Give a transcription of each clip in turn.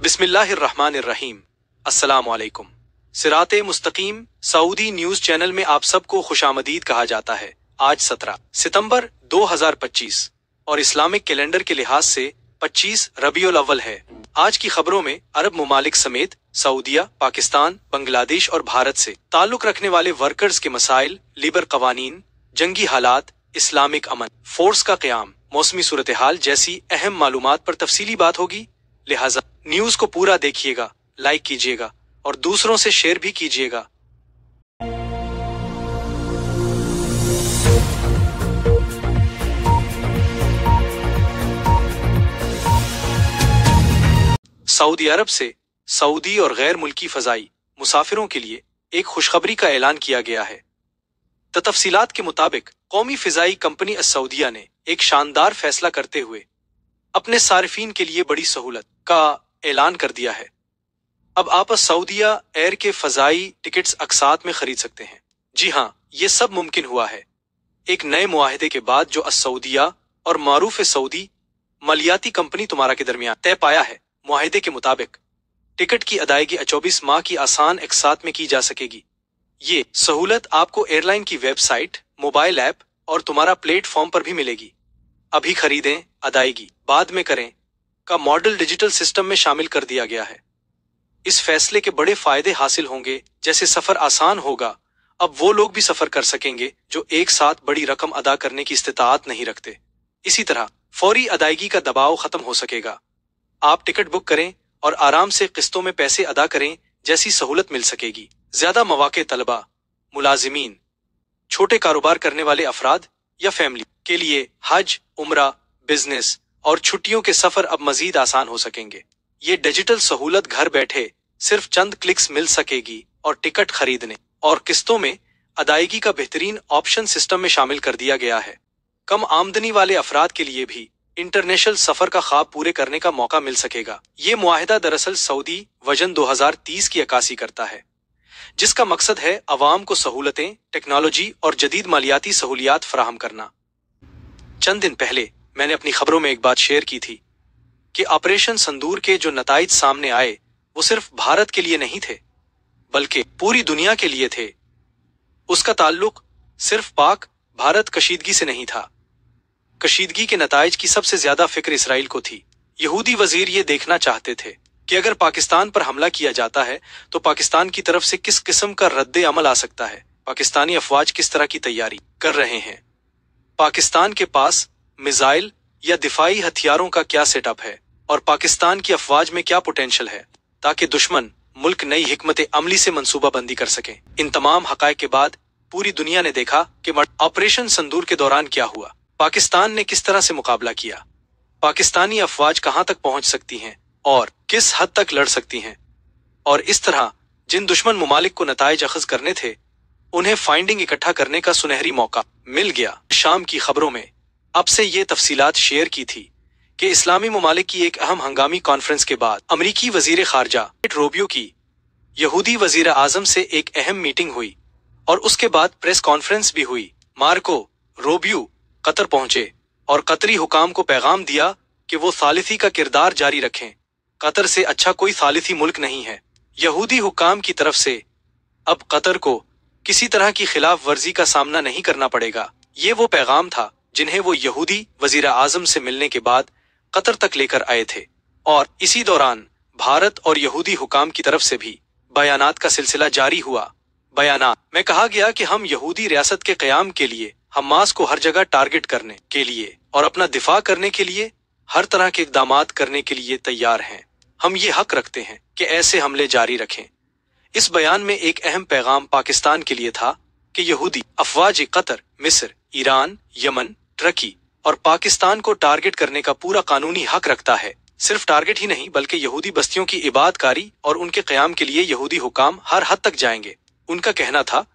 बिस्मिल्लाहिर्रहमानिर्रहीम। अस्सलाम वालेकुम। सिराते मुस्तकीम सऊदी न्यूज चैनल में आप सबको खुशामदीद कहा जाता है। आज 17 सितंबर 2025 और इस्लामिक कैलेंडर के लिहाज से 25 रबीउल अव्वल है। आज की खबरों में अरब ममालिक समेत सऊदिया, पाकिस्तान, बांग्लादेश और भारत से ताल्लुक रखने वाले वर्कर्स के मसाइल, लिबर कवानीन, जंगी हालात, इस्लामिक अमन फोर्स का क़याम, मौसमी सूरत हाल जैसी अहम मालूमात पर तफसीली बात होगी। लिहाजा न्यूज को पूरा देखिएगा, लाइक कीजिएगा और दूसरों से शेयर भी कीजिएगा। सऊदी अरब से सऊदी और गैर मुल्की फजाई मुसाफिरों के लिए एक खुशखबरी का ऐलान किया गया है। तफसीलात के मुताबिक कौमी फिजाई कंपनी अस-सऊदिया ने एक शानदार फैसला करते हुए अपने सारिफीन के लिए बड़ी सहूलत का ऐलान कर दिया है। अब आप सऊदिया एयर के फजाई टिकट्स अकसात में खरीद सकते हैं। जी हाँ, ये सब मुमकिन हुआ है एक नए मुआहदे के बाद जो अस-सऊदिया और मारूफ सऊदी मलियाती कंपनी तुम्हारा के दरमियान तय पाया है। मुआहदे के मुताबिक टिकट की अदायगी 24 माह की आसान अकसात में की जा सकेगी। ये सहूलत आपको एयरलाइन की वेबसाइट, मोबाइल ऐप और तुम्हारा प्लेटफॉर्म पर भी मिलेगी। अभी खरीदें, अदायगी बाद में करें का मॉडल डिजिटल सिस्टम में शामिल कर दिया गया है। इस फैसले के बड़े फायदे हासिल होंगे, जैसे सफर आसान होगा। अब वो लोग भी सफर कर सकेंगे जो एक साथ बड़ी रकम अदा करने की इस्तिताअत नहीं रखते। इसी तरह फौरी अदायगी का दबाव खत्म हो सकेगा। आप टिकट बुक करें और आराम से किस्तों में पैसे अदा करें जैसी सहूलत मिल सकेगी। ज्यादा मौके तलबा, मुलाजिमीन, छोटे कारोबार करने वाले अफराद या फैमिली के लिए हज, उम्रा, बिजनेस और छुट्टियों के सफर अब मजीद आसान हो सकेंगे। ये डिजिटल सहूलत घर बैठे सिर्फ चंद क्लिक्स मिल सकेगी और टिकट खरीदने और किस्तों में अदायगी का बेहतरीन ऑप्शन सिस्टम में शामिल कर दिया गया है। कम आमदनी वाले अफराद के लिए भी इंटरनेशनल सफर का ख्वाब पूरे करने का मौका मिल सकेगा। ये मुआहिदा दरअसल सऊदी वजन 2030 की अक्कासी करता है, जिसका मकसद है अवाम को सहूलतें, टेक्नोलॉजी और जदीद मालियाती सहूलियात फराहम करना। चंद दिन पहले मैंने अपनी खबरों में एक बात शेयर की थी कि ऑपरेशन संदूर के जो नताइज सामने आए वो सिर्फ भारत के लिए नहीं थे, बल्कि पूरी दुनिया के लिए थे। उसका ताल्लुक सिर्फ पाक भारत कशीदगी से नहीं था। कशीदगी के नताइज की सबसे ज्यादा फिक्र इसराइल को थी। यहूदी वजीर ये देखना चाहते थे कि अगर पाकिस्तान पर हमला किया जाता है तो पाकिस्तान की तरफ से किस किस्म का रद्द अमल आ सकता है, पाकिस्तानी अफवाज किस तरह की तैयारी कर रहे हैं, पाकिस्तान के पास मिसाइल या दिफाई हथियारों का क्या सेटअप है और पाकिस्तान की अफवाज में क्या पोटेंशियल है, ताकि दुश्मन मुल्क नई हिकमत अमली से मंसूबाबंदी कर सके। इन तमाम हकायक के बाद पूरी दुनिया ने देखा कि ऑपरेशन संदूर के दौरान क्या हुआ, पाकिस्तान ने किस तरह से मुकाबला किया, पाकिस्तानी अफवाज कहां तक पहुंच सकती हैं और किस हद तक लड़ सकती हैं। और इस तरह जिन दुश्मन मुमालिक को नताइज अखज़ करने थे, उन्हें फाइंडिंग इकट्ठा करने का सुनहरी मौका मिल गया। शाम की खबरों में अब से ये तफसीलात शेयर की थी कि इस्लामी मुमालिक की एक अहम हंगामी कॉन्फ्रेंस के बाद अमरीकी वजीर खारजा रोबियो की यहूदी वजीर आजम से एक अहम मीटिंग हुई और उसके बाद प्रेस कॉन्फ्रेंस भी हुई। मार्को रोबियो कतर पहुंचे और कतरी हुकाम को पैगाम दिया कि वो सालिसी का किरदार जारी रखें। कतर से अच्छा कोई सालिसी मुल्क नहीं है। यहूदी हुकाम की तरफ से अब कतर को किसी तरह की खिलाफ वर्जी का सामना नहीं करना पड़ेगा। ये वो पैगाम था जिन्हें वो यहूदी वजीर आजम से मिलने के बाद कतर तक लेकर आए थे। और इसी दौरान भारत और यहूदी हुकाम की तरफ से भी बयानात का सिलसिला जारी हुआ। बयानात में कहा गया कि हम यहूदी रियासत के क़याम के लिए, हमास को हर जगह टारगेट करने के लिए और अपना दिफा करने के लिए हर तरह के इक़दामात करने के लिए तैयार हैं। हम ये हक रखते हैं कि ऐसे हमले जारी रखें। इस बयान में एक अहम पैगाम पाकिस्तान के लिए था कि यहूदी अफवाज कतर, मिस्र, ईरान, यमन, टर्की और पाकिस्तान को टारगेट करने का पूरा कानूनी हक रखता है। सिर्फ टारगेट ही नहीं, बल्कि यहूदी बस्तियों की इबादतकारी और उनके क़याम के लिए यहूदी हुकाम हर हद तक जाएंगे। उनका कहना था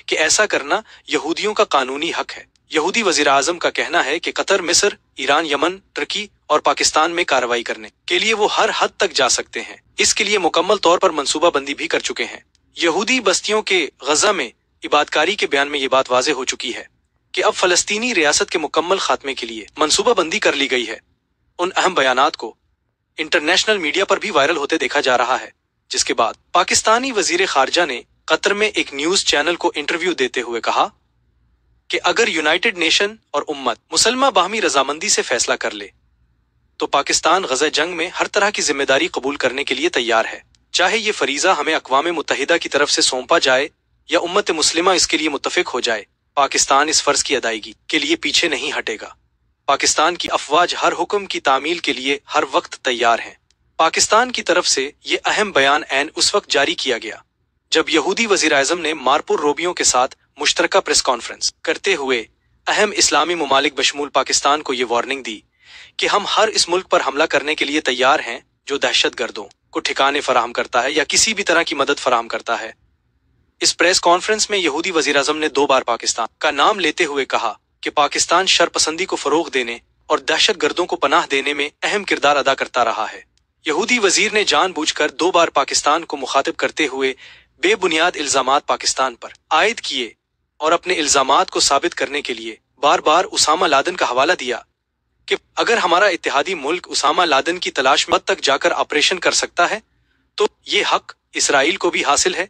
कि ऐसा करना यहूदियों का कानूनी हक है। यहूदी वजीर आजम का कहना है कि कतर, मिस्र, ईरान, यमन, टर्की और पाकिस्तान में कार्रवाई करने के लिए वो हर हद तक जा सकते हैं। इसके लिए मुकम्मल तौर पर मंसूबाबंदी भी कर चुके हैं। यहूदी बस्तियों के गजा में इबादतकारी के बयान में ये बात वाज़ेह हो चुकी है कि अब फलस्तीनी रियासत के मुकम्मल खात्मे के लिए मंसूबाबंदी कर ली गई है। उन अहम बयानात को इंटरनेशनल मीडिया पर भी वायरल होते देखा जा रहा है, जिसके बाद पाकिस्तानी वजीर खारजा ने कतर में एक न्यूज चैनल को इंटरव्यू देते हुए कहा कि अगर यूनाइटेड नेशन और उम्मत मुसलमा बाहमी रजामंदी से फैसला कर ले तो पाकिस्तान गजा जंग में हर तरह की जिम्मेदारी कबूल करने के लिए तैयार है, चाहे ये फरीजा हमें अक़वाम मुत्तहिदा की तरफ से सौंपा जाए या उम्मत मुस्लिमा इसके लिए मुत्तफिक हो जाए। पाकिस्तान इस फर्ज की अदायगी के लिए पीछे नहीं हटेगा। पाकिस्तान की अफवाज हर हुक्म की तामील के लिए हर वक्त तैयार हैं। पाकिस्तान की तरफ से ये अहम बयान ऐन उस वक्त जारी किया गया जब यहूदी वजीर आज़म ने मार्को रूबियो के साथ मुश्तरका प्रेस कॉन्फ्रेंस करते हुए अहम इस्लामी ममालिक बशमूल पाकिस्तान को ये वार्निंग दी कि हम हर इस मुल्क पर हमला करने के लिए तैयार हैं जो दहशत गर्दों को ठिकाने फराहम करता है या किसी भी तरह की मदद फराहम करता है। इस प्रेस कॉन्फ्रेंस में यहूदी वजीर आज़म ने 2 बार पाकिस्तान का नाम लेते हुए कहा कि पाकिस्तान शरपसंदी को फरोग देने और दहशत गर्दों को पनाह देने में अहम किरदार अदा करता रहा है। यहूदी वजीर ने जानबूझकर 2 बार पाकिस्तान को मुखातिब करते हुए बेबुनियाद इल्जामात पाकिस्तान पर आयद किए और अपने इल्जामात को साबित करने के लिए बार बार उसामा लादेन का हवाला दिया कि अगर हमारा इत्तेहादी मुल्क उसामा लादेन की तलाश में तक जाकर ऑपरेशन कर सकता है तो ये हक इसराइल को भी हासिल है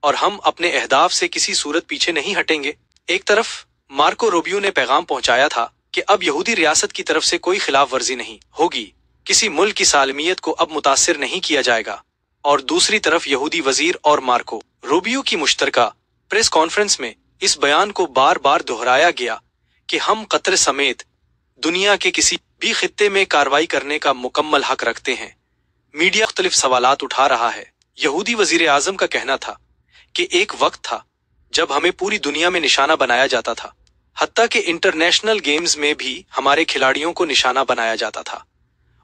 और हम अपने अहदाफ से किसी सूरत पीछे नहीं हटेंगे। एक तरफ मार्को रूबियो ने पैगाम पहुंचाया था कि अब यहूदी रियासत की तरफ से कोई खिलाफ वर्जी नहीं होगी, किसी मुल्क की सालमियत को अब मुतासिर नहीं किया जाएगा, और दूसरी तरफ यहूदी वजीर और मार्को रूबियो की मुश्तरका प्रेस कॉन्फ्रेंस में इस बयान को बार बार दोहराया गया कि हम कतर समेत दुनिया के किसी भी खित्ते में कार्रवाई करने का मुकम्मल हक रखते हैं। मीडिया मुख्तलिफ सवालात उठा रहा है। यहूदी वजीर आज़म का कहना था कि एक वक्त था जब हमें पूरी दुनिया में निशाना बनाया जाता था, हत्ता कि इंटरनेशनल गेम्स में भी हमारे खिलाड़ियों को निशाना बनाया जाता था।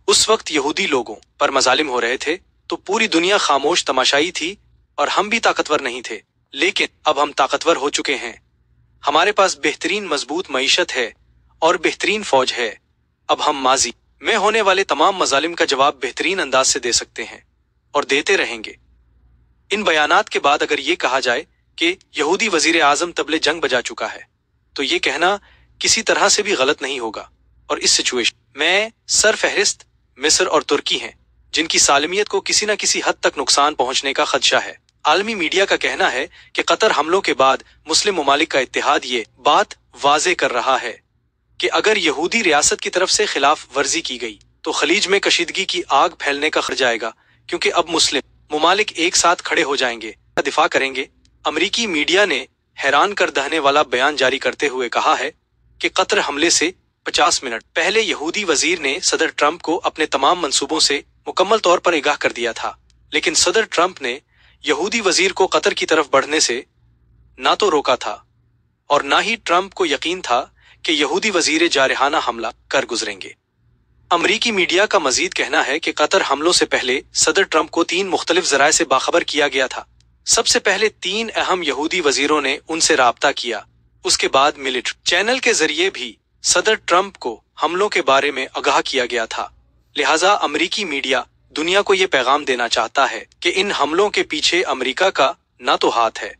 उस वक्त यहूदी लोगों पर मजालिम हो रहे थे तो पूरी दुनिया खामोश तमाशाई थी और हम भी ताकतवर नहीं थे, लेकिन अब हम ताकतवर हो चुके हैं। हमारे पास बेहतरीन मजबूत मईशत है और बेहतरीन फौज है। अब हम माजी में होने वाले तमाम मजालिम का जवाब बेहतरीन अंदाज से दे सकते हैं और देते रहेंगे। इन बयानात के बाद अगर ये कहा जाए कि यहूदी वजीर आज़म तबले जंग बजा चुका है तो ये कहना किसी तरह से भी गलत नहीं होगा। और इस सिचुएशन में सर फहरिस्त मिस्र और तुर्की हैं जिनकी सालमियत को किसी न किसी हद तक नुकसान पहुंचने का खदशा है। आलमी मीडिया का कहना है कि कतर हमलों के बाद मुस्लिम ममालिक का इत्तेहाद ये बात वाजे कर रहा है कि अगर यहूदी रियासत की तरफ से खिलाफ वर्जी की गई तो खलीज में कशीदगी की आग फैलने का खतरा जाएगा, क्योंकि अब मुस्लिम ममालिक एक साथ खड़े हो जाएंगे, दिफा करेंगे। अमरीकी मीडिया ने हैरान कर दहने वाला बयान जारी करते हुए कहा है कि कतर हमले से 50 मिनट पहले यहूदी वजीर ने सदर ट्रंप को अपने तमाम मंसूबों से मुकम्मल तौर पर आगाह कर दिया था, लेकिन सदर ट्रंप ने यहूदी वजीर को कतर की तरफ बढ़ने से ना तो रोका था और ना ही ट्रंप को यकीन था कि यहूदी वजीर जारहाना हमला कर गुजरेंगे। अमरीकी मीडिया का मजीद कहना है कि कतर हमलों से पहले सदर ट्रंप को 3 मुख्तलिफ जराए से बाखबर किया गया था। सबसे पहले 3 अहम यहूदी वजीरों ने उनसे राब्ता किया, उसके बाद मिलिट्री चैनल के जरिए भी सदर ट्रंप को हमलों के बारे में आगाह किया गया था। लिहाजा अमरीकी मीडिया दुनिया को यह पैगाम देना चाहता है कि इन हमलों के पीछे अमरीका का ना तो हाथ है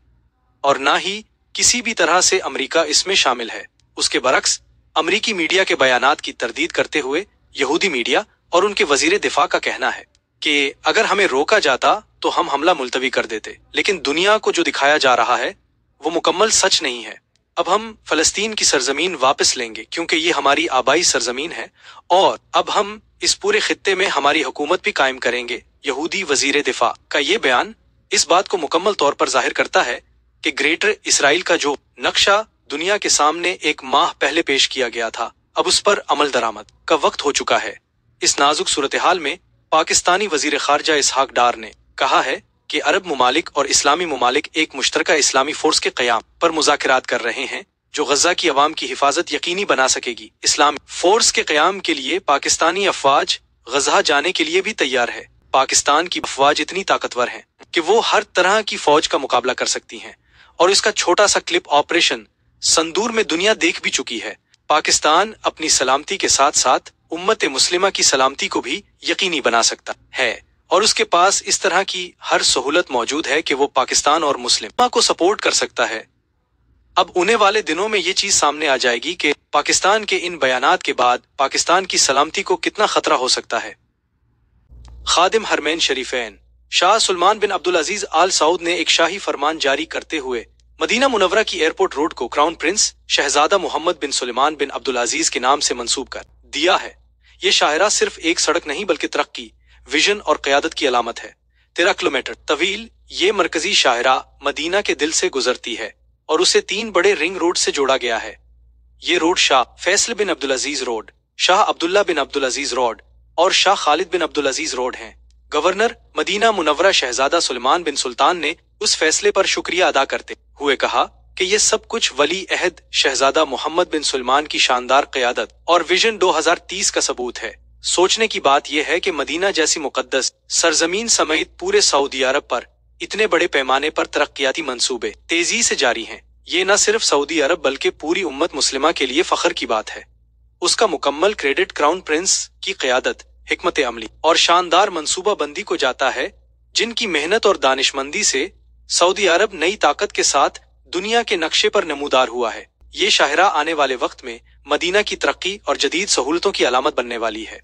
और ना ही किसी भी तरह से अमरीका इसमें शामिल है। उसके बरक्स अमरीकी मीडिया के बयानात की तरदीद करते हुए यहूदी मीडिया और उनके वजीर दिफा का कहना है कि अगर हमें रोका जाता तो हम हमला मुलतवी कर देते, लेकिन दुनिया को जो दिखाया जा रहा है वो मुकम्मल सच नहीं है। अब हम फलस्तीन की सरजमीन वापस लेंगे क्योंकि ये हमारी आबाई सरजमीन है और अब हम इस पूरे खित्ते में हमारी हुकूमत भी कायम करेंगे। यहूदी वजीर दिफा का ये बयान इस बात को मुकम्मल तौर पर जाहिर करता है कि ग्रेटर इसराइल का जो नक्शा दुनिया के सामने एक माह पहले पेश किया गया था, अब उस पर अमल दरामद का वक्त हो चुका है। इस नाजुक सूरत हाल में पाकिस्तानी वजीर खारजा इसहाक डार ने कहा है कि अरब ममालिक और इस्लामी ममालिक एक मुश्तरका इस्लामी फोर्स के क़याम पर मुज़ाकरात कर रहे हैं जो गजा की अवाम की हिफाजत यकीनी बना सकेगी। इस्लामी फोर्स के क़याम के लिए पाकिस्तानी अफवाज गजा जाने के लिए भी तैयार है। पाकिस्तान की अफवाज इतनी ताकतवर हैं कि वो हर तरह की फौज का मुकाबला कर सकती हैं और इसका छोटा सा क्लिप ऑपरेशन संदूर में दुनिया देख भी चुकी है। पाकिस्तान अपनी सलामती के साथ साथ उम्मत मुस्लिमा की सलामती को भी यकीनी बना सकता है और उसके पास इस तरह की हर सहूलत मौजूद है कि वो पाकिस्तान और मुस्लिमा को सपोर्ट कर सकता है। अब आने वाले दिनों में ये चीज सामने आ जाएगी कि पाकिस्तान के इन बयानात के बाद पाकिस्तान की सलामती को कितना खतरा हो सकता है। खादिम हरमैन शरीफैन शाह सुल्मान बिन अब्दुल अजीज आल सऊद ने एक शाही फरमान जारी करते हुए मदीना मुनव्वरा की एयरपोर्ट रोड को क्राउन प्रिंस शहजादा मोहम्मद बिन सुलेमान बिन अब्दुल अजीज के नाम से मंसूब कर दिया है। ये शाहरा सिर्फ एक सड़क नहीं बल्कि तरक्की, विजन और क़यादत की अलामत है। 13 किलोमीटर तवील ये मरकजी शाहरा मदीना के दिल से गुजरती है और उसे 3 बड़े रिंग रोड से जोड़ा गया है। ये रोड शाह फैसल बिन अब्दुल अजीज रोड, शाह अब्दुल्ला बिन अब्दुल अजीज रोड और शाह खालिद बिन अब्दुल अजीज रोड हैं। गवर्नर मदीना मुनव्वरा शहजादा सुलेमान बिन सुल्तान ने उस फैसले पर शुक्रिया अदा करते हुए कहा कि ये सब कुछ वली अहद शहजादा मोहम्मद बिन सुलेमान की शानदार क़यादत और विजन 2030 का सबूत है। सोचने की बात यह है कि मदीना जैसी मुकद्दस सरजमीन समेत पूरे सऊदी अरब पर इतने बड़े पैमाने पर तरक्याती मंसूबे तेजी से जारी हैं। ये न सिर्फ सऊदी अरब बल्कि पूरी उम्मत मुस्लिमा के लिए फख्र की बात है। उसका मुकम्मल क्रेडिट क्राउन प्रिंस की क़यादत, हिकमत अमली और शानदार मंसूबा बंदी को जाता है, जिनकी मेहनत और दानिशमंदी से सऊदी अरब नई ताकत के साथ दुनिया के नक्शे पर नमूदार हुआ है। ये शाहरा आने वाले वक्त में मदीना की तरक्की और जदीद सहूलतों की अलामत बनने वाली है।